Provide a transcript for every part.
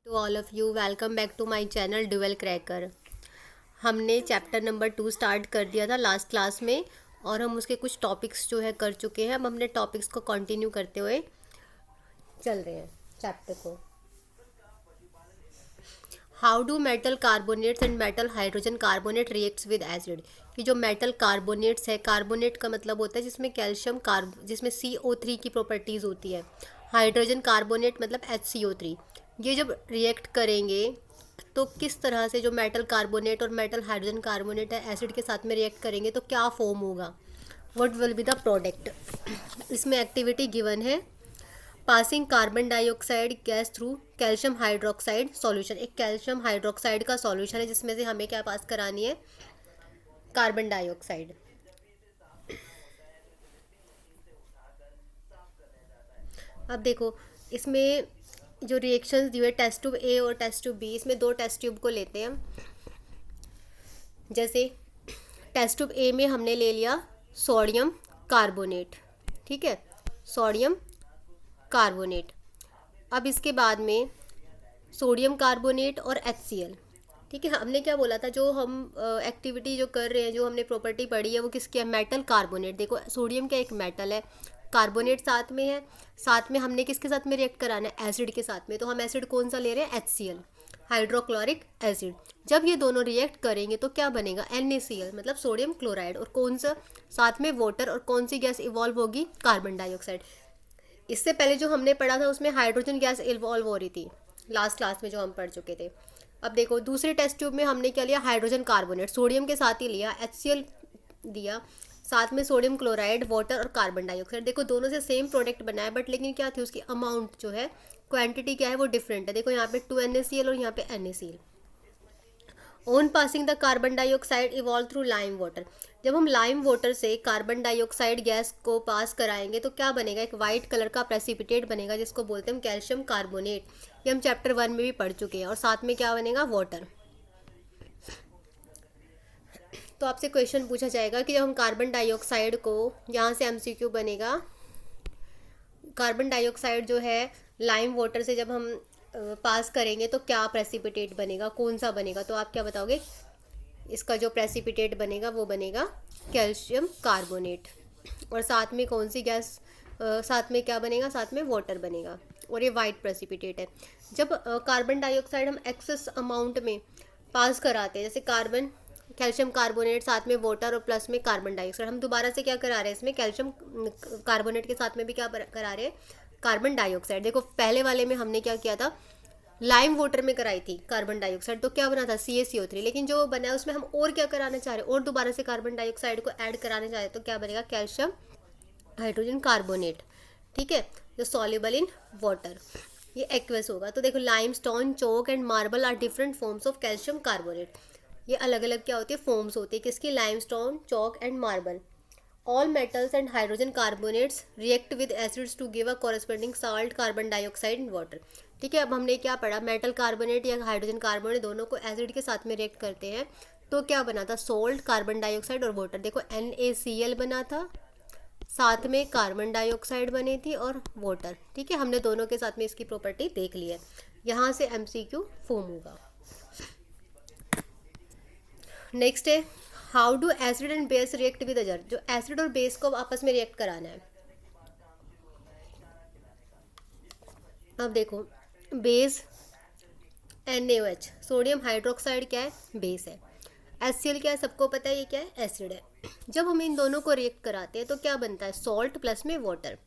To all of you, welcome back to my channel dual cracker. हमने chapter number 2 start कर दिया था last class में और हम उसके कुछ टॉपिक्स जो है कर चुके हैं। अब हमने टॉपिक्स को कंटिन्यू करते हुए चल रहे हैं चैप्टर को। How do metal carbonates and metal hydrogen carbonate reacts with acid. कि जो मेटल कार्बोनेट्स है, कार्बोनेट का मतलब होता है जिसमें कैल्शियम जिसमें CO3 की प्रॉपर्टीज़ होती है। हाइड्रोजन कार्बोनेट मतलब HCO3। ये जब रिएक्ट करेंगे तो किस तरह से जो मेटल कार्बोनेट और मेटल हाइड्रोजन कार्बोनेट है एसिड के साथ में रिएक्ट करेंगे तो क्या फॉर्म होगा, what will be the product. इसमें एक्टिविटी गिवन है। Passing carbon dioxide gas through calcium hydroxide solution. एक कैल्शियम हाइड्रोक्साइड का सॉल्यूशन है जिसमें से हमें क्या पास करानी है, कार्बन डाइऑक्साइड। अब देखो इसमें जो रिएक्शंस दिए टेस्ट ट्यूब ए और टेस्ट ट्यूब बी, इसमें दो टेस्ट ट्यूब को लेते हैं। जैसे टेस्ट ट्यूब ए में हमने ले लिया सोडियम कार्बोनेट, ठीक है, सोडियम कार्बोनेट। अब इसके बाद में सोडियम कार्बोनेट और HCl, ठीक है। हमने क्या बोला था, जो हम एक्टिविटी जो कर रहे हैं, जो हमने प्रॉपर्टी पढ़ी है वो किसकी है, मेटल कार्बोनेट। देखो सोडियम क्या एक मेटल है, कार्बोनेट साथ में है, साथ में हमने किसके साथ में रिएक्ट कराना है, एसिड के साथ में। तो हम एसिड कौन सा ले रहे हैं, HCl, हाइड्रोक्लोरिक एसिड। जब ये दोनों रिएक्ट करेंगे तो क्या बनेगा, NaCl मतलब सोडियम क्लोराइड, और कौन सा साथ में वाटर, और कौन सी गैस इवॉल्व होगी, कार्बन डाइऑक्साइड। इससे पहले जो हमने पढ़ा था उसमें हाइड्रोजन गैस इवॉल्व हो रही थी लास्ट क्लास में जो हम पढ़ चुके थे। अब देखो दूसरे टेस्ट ट्यूब में हमने क्या लिया, हाइड्रोजन कार्बोनेट, सोडियम के साथ ही लिया, HCl दिया, साथ में सोडियम क्लोराइड, वाटर और कार्बन डाइऑक्साइड। देखो दोनों से सेम प्रोडक्ट बनाया, बट लेकिन क्या थी उसकी अमाउंट जो है, क्वांटिटी क्या है वो डिफरेंट है। देखो यहाँ पे 2 NaCl और यहाँ पे NaCl। On passing the carbon dioxide evolve through lime water. जब हम लाइम वाटर से कार्बन डाइऑक्साइड गैस को पास कराएंगे तो क्या बनेगा, एक वाइट कलर का प्रेसिपिटेट बनेगा जिसको बोलते हैं कैल्शियम कार्बोनेट। ये हम चैप्टर 1 में भी पढ़ चुके हैं। और साथ में क्या बनेगा, वाटर। तो आपसे क्वेश्चन पूछा जाएगा कि जब हम कार्बन डाइऑक्साइड को, यहाँ से MCQ बनेगा, कार्बन डाइऑक्साइड जो है लाइम वाटर से जब हम पास करेंगे तो क्या प्रेसिपिटेट बनेगा, कौन सा बनेगा। तो आप क्या बताओगे, इसका जो प्रेसिपिटेट बनेगा वो बनेगा कैल्शियम कार्बोनेट। और साथ में कौन सी गैस, साथ में क्या बनेगा, साथ में वाटर बनेगा, और ये वाइट प्रेसिपिटेट है। जब कार्बन डाइऑक्साइड हम एक्सेस अमाउंट में पास कराते हैं, जैसे कार्बन कैल्शियम कार्बोनेट साथ में वाटर और प्लस में कार्बन डाइऑक्साइड, हम दोबारा से क्या करा रहे हैं, इसमें कैल्शियम कार्बोनेट के साथ में भी क्या करा रहे हैं, कार्बन डाइऑक्साइड। देखो पहले वाले में हमने क्या किया था, लाइम वाटर में कराई थी कार्बन डाइऑक्साइड, तो क्या बना था, CaCO3। लेकिन जो बना है उसमें हम और क्या कराना चाह रहे हैं, और दोबारा से कार्बन डाइऑक्साइड को ऐड कराना चाह रहे हैं, तो क्या बनेगा, कैल्शियम हाइड्रोजन कार्बोनेट, ठीक है, जो सॉल्युबल इन वाटर, ये एक्वस होगा। तो देखो limestone, chalk and marble are different forms of calcium carbonate. ये अलग अलग क्या होती है, फॉर्म्स होती है किसकी, limestone, chalk and marble. All metals and hydrogen carbonates react with acids to give a corresponding salt, carbon dioxide and water. ठीक है, अब हमने क्या पढ़ा, मेटल कार्बोनेट या हाइड्रोजन कार्बोनेट दोनों को एसिड के साथ में रिएक्ट करते हैं तो क्या बना था, सोल्ट, कार्बन डाइऑक्साइड और वाटर। देखो NaCl बना था, साथ में कार्बन डाइऑक्साइड बनी थी और वाटर। ठीक है, हमने दोनों के साथ में इसकी प्रॉपर्टी देख ली है। यहाँ से MCQ फॉर्म होगा। नेक्स्ट है, how do acid and base react with other. जो एसिड और बेस को आपस में रिएक्ट कराना है। अब देखो बेस NaOH, सोडियम हाइड्रोक्साइड क्या है, बेस है। HCl क्या है, सबको पता है ये क्या है, एसिड है। जब हम इन दोनों को रिएक्ट कराते हैं तो क्या बनता है, सॉल्ट प्लस में वाटर।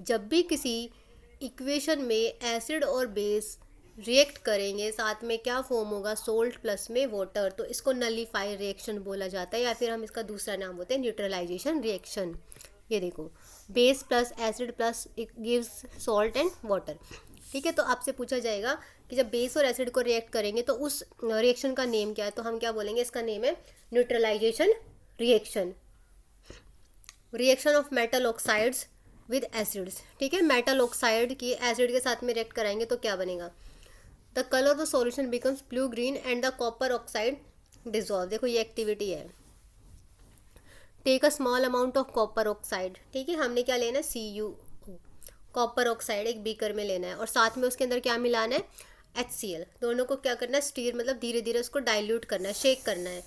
जब भी किसी इक्वेशन में एसिड और बेस रिएक्ट करेंगे साथ में क्या फॉर्म होगा, सोल्ट प्लस में वाटर, तो इसको नलीफाई रिएक्शन बोला जाता है, या फिर हम इसका दूसरा नाम बोलते हैं न्यूट्रलाइजेशन रिएक्शन। ये देखो base plus acid plus it gives salt and water. ठीक है, तो आपसे पूछा जाएगा कि जब बेस और एसिड को रिएक्ट करेंगे तो उस रिएक्शन का नेम क्या है, तो हम क्या बोलेंगे, इसका नेम है neutralisation reaction. Reaction of metal oxides with acids. ठीक है, मेटल ऑक्साइड की एसिड के साथ में रिएक्ट कराएंगे तो क्या बनेगा, the colour of the solution becomes blue green and the copper oxide dissolve. देखो ये एक्टिविटी है, take a small amount of copper oxide. ठीक है, हमने क्या लेना है, Cu, कॉपर ऑक्साइड एक बीकर में लेना है, और साथ में उसके अंदर क्या मिलाना है, HCl, दोनों को क्या करना है, स्टीर मतलब धीरे धीरे उसको डाइल्यूट करना है, शेक करना है।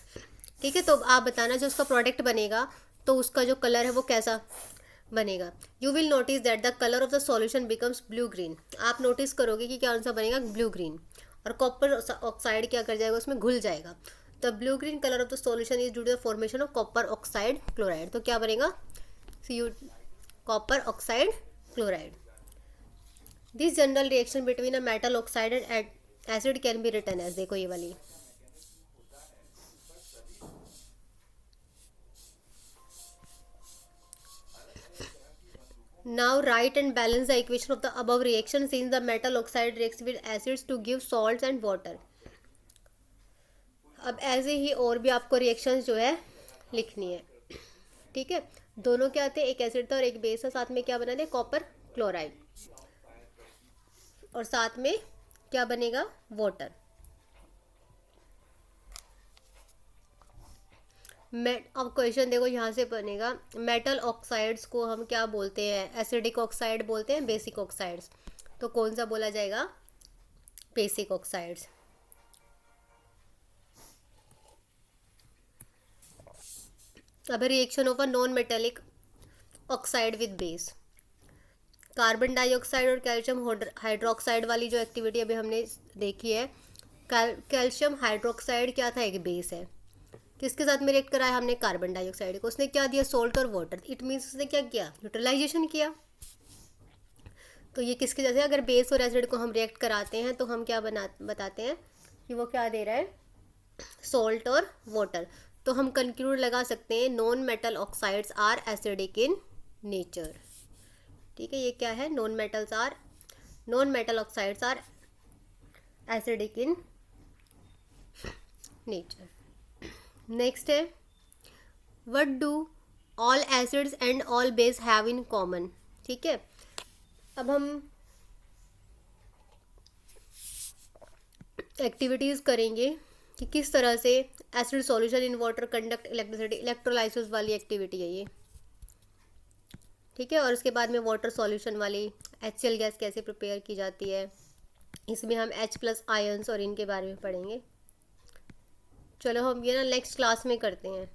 ठीक है, तो आप बताना जो उसका प्रोडक्ट बनेगा तो उसका जो कलर है वो कैसा बनेगा। You will notice that the colour of the solution becomes blue green, आप नोटिस करोगे कि क्या सा बनेगा, ब्लू ग्रीन, और कॉपर ऑक्साइड क्या कर जाएगा, उसमें घुल जाएगा। The blue green colour of the solution is due to the formation of copper oxide chloride, तो क्या बनेगा, copper oxide chloride. This general reaction between a metal oxide and acid can be written as, देखो ये वाली, now write and balance the equation of the above reaction since the metal oxide reacts with acids to give salts and water। अब ऐसे ही और भी आपको reactions जो है लिखनी है। ठीक है, दोनों क्या आते हैं, एक एसिड था और एक बेस है, साथ में क्या बना दे, कॉपर क्लोराइड, और साथ में क्या बनेगा, वाटर। अब क्वेश्चन देखो यहाँ से बनेगा, मेटल ऑक्साइड्स को हम क्या बोलते हैं, एसिडिक ऑक्साइड बोलते हैं, बेसिक ऑक्साइड्स, तो कौन सा बोला जाएगा, बेसिक ऑक्साइड्स। अब reaction of a non metallic oxide with base, carbon dioxide और कैल्शियम हाइड्रोक्साइड वाली जो एक्टिविटी अभी हमने देखी है, कैल्शियम हाइड्रोक्साइड क्या था, एक बेस है, किसके साथ में रिएक्ट कराया हमने, कार्बन डाइऑक्साइड को, उसने क्या दिया, सोल्ट और वाटर, इट मीन्स उसने क्या किया, न्यूट्रलाइजेशन किया। तो ये किसके जैसे, अगर बेस और एसिड को हम रिएक्ट कराते हैं तो हम क्या बताते हैं कि वो क्या दे रहा है, सोल्ट और वाटर। तो हम कंक्लूड लगा सकते हैं non metal oxides are acidic in nature. ठीक है, ये क्या है, non metal oxides are acidic in nature. Next है, what do all acids and all base have in common. ठीक है, अब हम एक्टिविटीज़ करेंगे कि किस तरह से acid solution in water conduct electricity, electrolysis वाली एक्टिविटी है ये। ठीक है, और उसके बाद में वाटर सॉल्यूशन वाली HCl गैस कैसे प्रिपेयर की जाती है, इसमें हम H+ आयंस और इनके बारे में पढ़ेंगे। चलो हम ये ना नेक्स्ट क्लास में करते हैं।